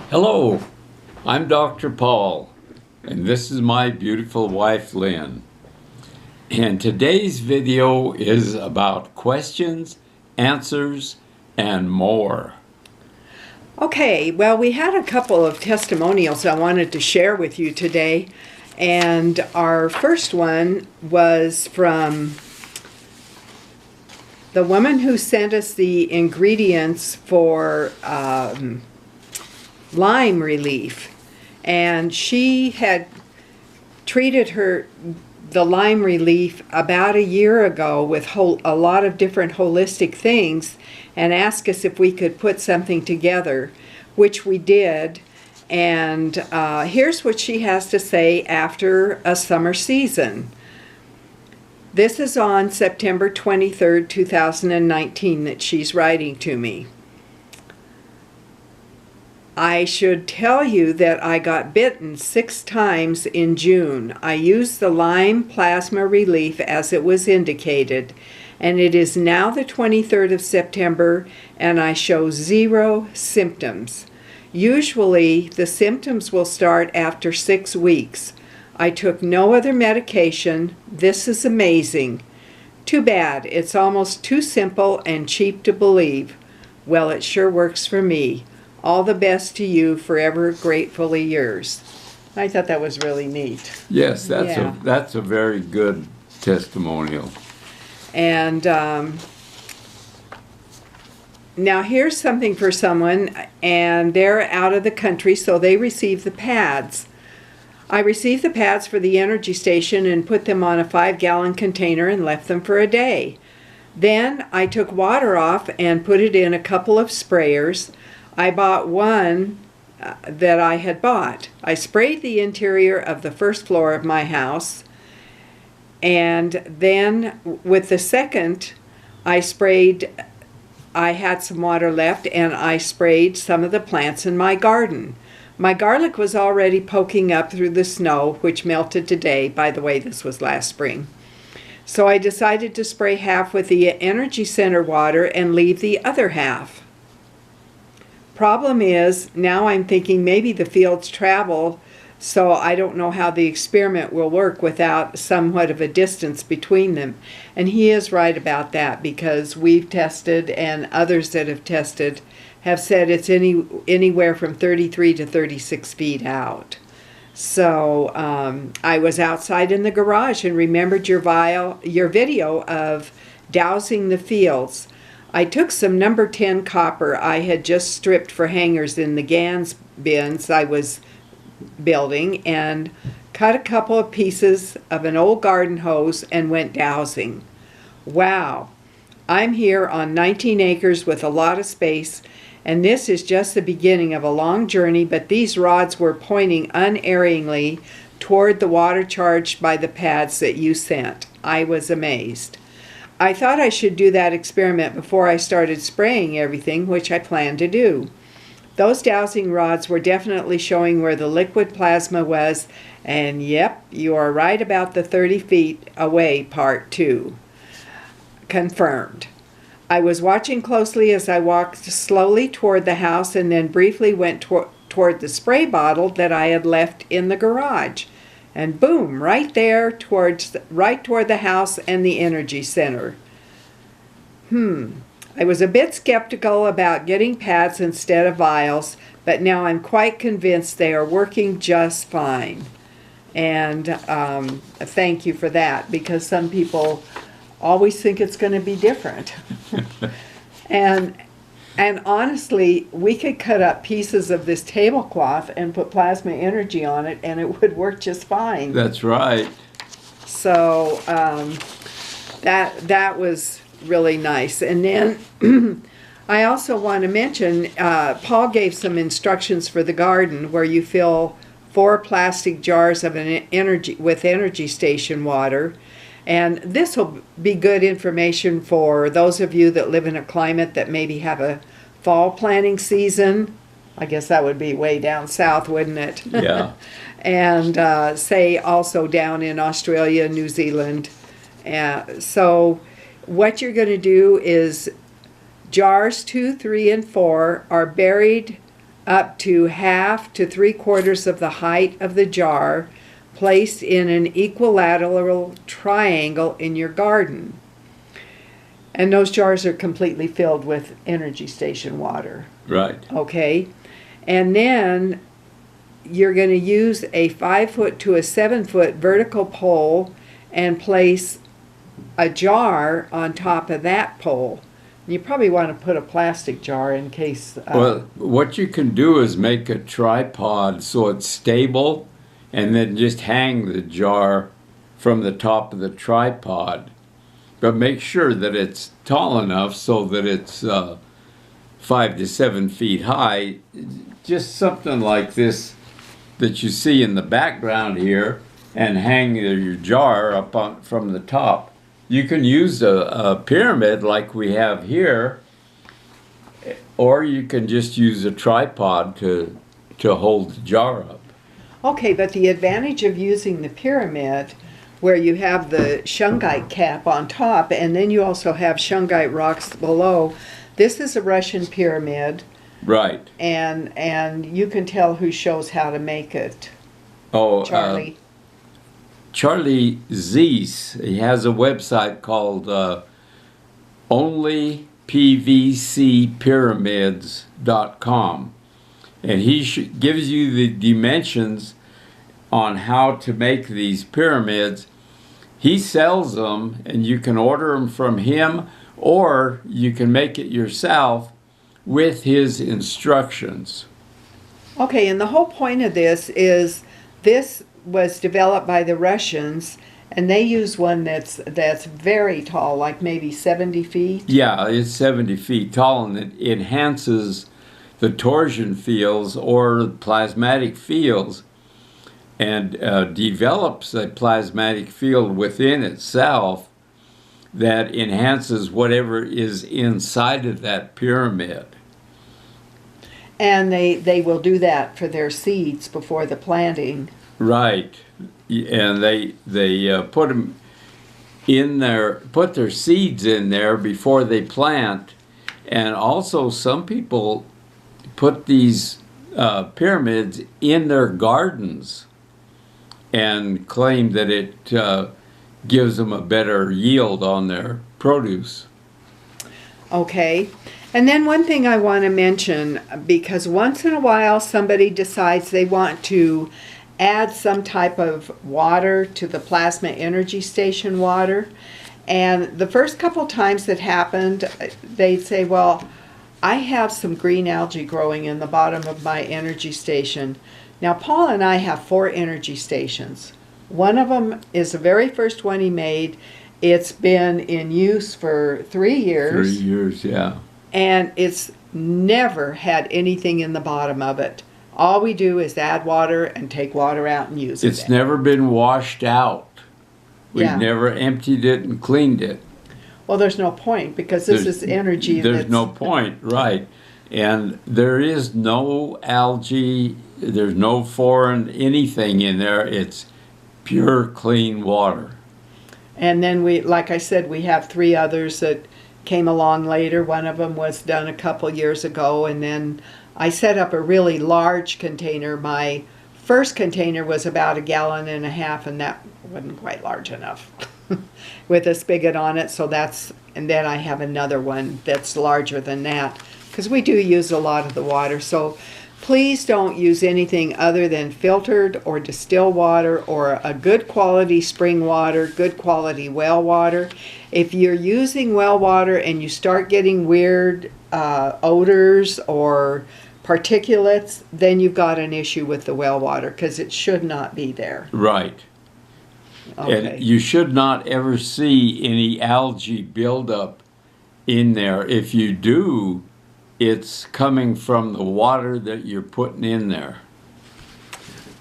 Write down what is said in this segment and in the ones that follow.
Hello, I'm Dr. Paul, and this is my beautiful wife, Lynn. And today's video is about questions, answers, and more. Okay, well, we had a couple of testimonials I wanted to share with you today. And our first one was from the woman who sent us the ingredients for Lyme Relief. And she had treated the Lyme Relief about a year ago with a lot of different holistic things and asked us if we could put something together, which we did. And here's what she has to say after a summer season. This is on September 23rd, 2019 that she's writing to me. I should tell you that I got bitten 6 times in June. I used the Lyme Plasma Relief as it was indicated, and it is now the 23rd of September, and I show 0 symptoms. Usually, the symptoms will start after 6 weeks. I took no other medication. This is amazing. Too bad. It's almost too simple and cheap to believe. Well, it sure works for me. All the best to you, forever gratefully yours. I thought that was really neat. Yes, that's a very good testimonial. And now here's something for someone, and they're out of the country, so they received the pads. I received the pads for the energy station and put them on a 5-gallon container and left them for a day. Then I took water off and put it in a couple of sprayers. I bought one that I had bought. I sprayed the interior of the first floor of my house, and then with the second, I had some water left, and I sprayed some of the plants in my garden. My garlic was already poking up through the snow, which melted today. By the way, this was last spring. So I decided to spray half with the energy center water and leave the other half. Problem is, now I'm thinking maybe the fields travel, so I don't know how the experiment will work without somewhat of a distance between them. And he is right about that, because we've tested, and others that have tested have said it's anywhere from 33 to 36 feet out. So I was outside in the garage and remembered your video of dousing the fields. I took some number 10 copper I had just stripped for hangers in the GANS bins I was building and cut a couple of pieces of an old garden hose and went dousing. Wow, I'm here on 19 acres with a lot of space, and this is just the beginning of a long journey, but these rods were pointing unerringly toward the water charged by the pads that you sent. I was amazed. I thought I should do that experiment before I started spraying everything, which I planned to do. Those dowsing rods were definitely showing where the liquid plasma was, and yep, you are right about the 30 feet away part too. Confirmed. I was watching closely as I walked slowly toward the house and then briefly went toward the spray bottle that I had left in the garage. And boom, right there, right toward the house and the energy center. I was a bit skeptical about getting pads instead of vials, but now I'm quite convinced they are working just fine. And thank you for that, because some people always think it's going to be different. And honestly, we could cut up pieces of this tablecloth and put plasma energy on it, and it would work just fine. That's right. So that was really nice. And then I also want to mention, Paul gave some instructions for the garden where you fill 4 plastic jars of with energy station water. And this will be good information for those of you that live in a climate that maybe have a fall planting season. I guess that would be way down south, wouldn't it? Yeah. And say also down in Australia, New Zealand. So what you're going to do is jars 2, 3, and 4 are buried up to half to 3/4 of the height of the jar, placed in an equilateral triangle in your garden. And those jars are completely filled with energy station water. Right. Okay? And then you're going to use a 5-foot to a 7-foot vertical pole and place a jar on top of that pole. You probably want to put a plastic jar in case... Well, what you can do is make a tripod so it's stable, and then just hang the jar from the top of the tripod. But make sure that it's tall enough so that it's 5 to 7 feet high. Just something like this that you see in the background here, and hang your jar up on, from the top. You can use a pyramid like we have here, or you can just use a tripod to hold the jar up. Okay, but the advantage of using the pyramid, where you have the shungite cap on top, and then you also have shungite rocks below, this is a Russian pyramid. Right. And you can tell who shows how to make it. Oh, Charlie. Charlie Zeiss, he has a website called onlypvcpyramids.com, and he gives you the dimensions on how to make these pyramids. He sells them, and you can order them from him, or you can make it yourself with his instructions. Okay, and the whole point of this is this was developed by the Russians, and they use one that's very tall, like maybe 70 feet. Yeah, it's 70 feet tall, and it enhances the torsion fields or plasmatic fields, and develops a plasmatic field within itself that enhances whatever is inside of that pyramid. And they will do that for their seeds before the planting. Right, and they put them in there, put their seeds in there before they plant, and also some people put these pyramids in their gardens and claim that it gives them a better yield on their produce. Okay. And then one thing I want to mention, because once in a while somebody decides they want to add some type of water to the plasma energy station water, and the first couple times that happened, they'd say, well, I have some green algae growing in the bottom of my energy station. Now, Paul and I have 4 energy stations. One of them is the very first one he made. It's been in use for 3 years. 3 years, yeah. And it's never had anything in the bottom of it. All we do is add water and take water out and use it. It's never been washed out. We've Yeah. never emptied it and cleaned it. Well, there's no point, because this is energy. There's no point, right. And there is no algae, there's no foreign anything in there. It's pure, clean water. And then we, like I said, we have 3 others that came along later. One of them was done a couple years ago, and then I set up a really large container. My first container was about 1.5 gallons, and that wasn't quite large enough with a spigot on it. So that's, and then I have another one that's larger than that, because we do use a lot of the water. So please don't use anything other than filtered or distilled water, or a good quality spring water, good quality well water. If you're using well water and you start getting weird odors or particulates, then you've got an issue with the well water, because it should not be there. Right. Okay. And you should not ever see any algae buildup in there. If you do, it's coming from the water that you're putting in there.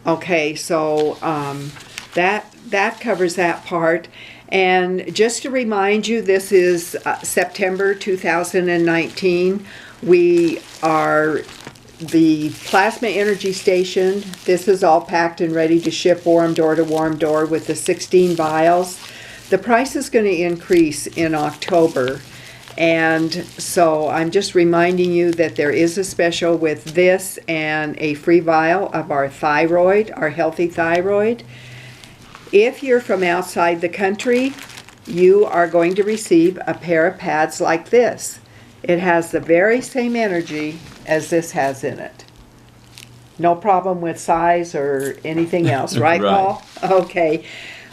Okay, so that covers that part. And just to remind you, this is September 2019. We are the plasma energy station. This is all packed and ready to ship warm door to warm door with the 16 vials. The price is going to increase in October. And so I'm just reminding you that there is a special with this and a free vial of our thyroid, our healthy thyroid. If you're from outside the country, you are going to receive a pair of pads like this. It has the very same energy as this has in it. No problem with size or anything else, right, Right. Paul? Okay.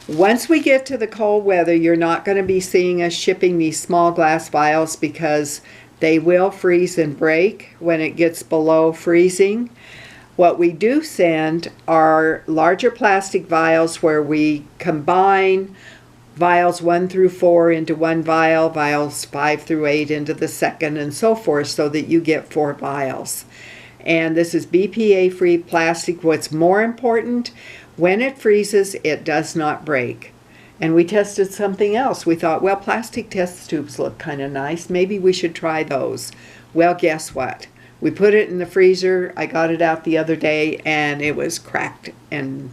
Once we get to the cold weather, you're not going to be seeing us shipping these small glass vials because they will freeze and break when it gets below freezing. What we do send are larger plastic vials where we combine vials 1 through 4 into one vial, vials 5 through 8 into the second, and so forth, so that you get 4 vials. And this is BPA-free plastic. What's more important, when it freezes, it does not break. And we tested something else. We thought, well, plastic test tubes look kind of nice. Maybe we should try those. Well, guess what? We put it in the freezer. I got it out the other day, and it was cracked and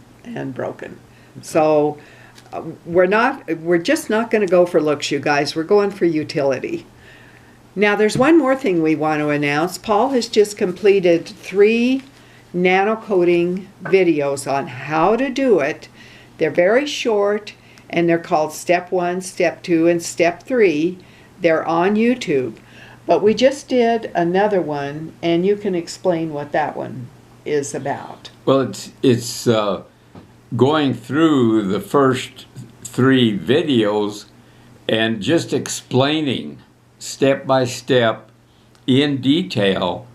broken. So we're just not going to go for looks, you guys. We're going for utility. Now, there's one more thing we want to announce. Paul has just completed 3 nano coating videos on how to do it. They're very short, and they're called Step 1, Step 2, and Step 3. They're on YouTube. But we just did another one, and you can explain what that one is about. Well, it's going through the first 3 videos and just explaining step by step in detail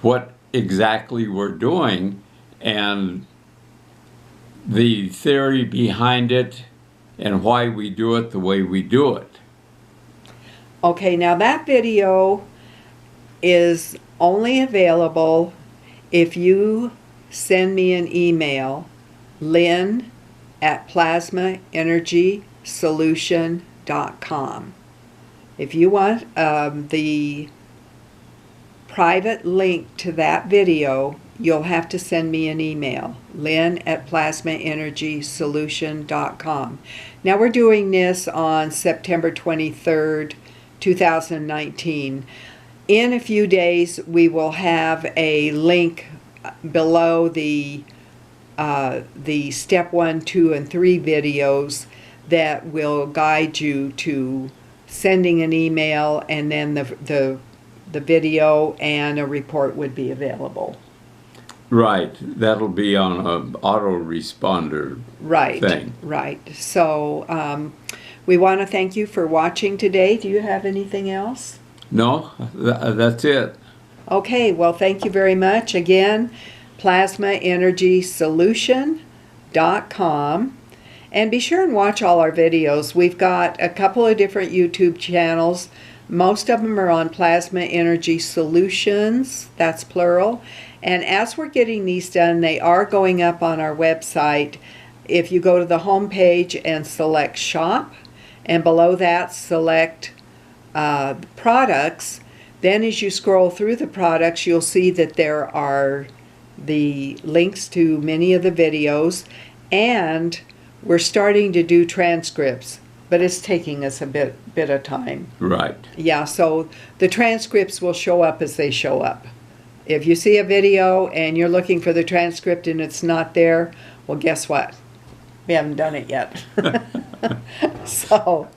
what exactly we're doing and the theory behind it and why we do it the way we do it. Okay, now that video is only available if you send me an email, lynn@plasmaenergysolution.com. If you want the private link to that video, you'll have to send me an email, lynn@plasmaenergysolution.com. Now we're doing this on September 23rd, 2019. In a few days, we will have a link below the Step 1, 2, and 3 videos that will guide you to sending an email, and then the video and a report would be available. Right, that'll be on an autoresponder thing. Right. So we want to thank you for watching today. Do you have anything else? No, that's it. Okay, well, thank you very much. Again, plasmaenergysolution.com. And be sure and watch all our videos. We've got a couple of different YouTube channels. Most of them are on Plasma Energy Solutions, that's plural. And as we're getting these done, they are going up on our website. If you go to the home page and select Shop, and below that select Products, then as you scroll through the products, you'll see that there are the links to many of the videos, and we're starting to do transcripts, but it's taking us a bit of time. Right. Yeah, so the transcripts will show up as they show up. If you see a video and you're looking for the transcript and it's not there, well, guess what? We haven't done it yet. So,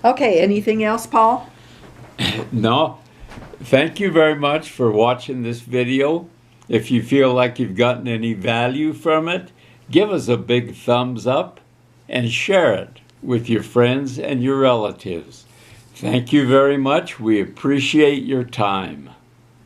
okay, anything else, Paul? No. Thank you very much for watching this video. If you feel like you've gotten any value from it, give us a big thumbs up and share it with your friends and your relatives. Thank you very much. We appreciate your time.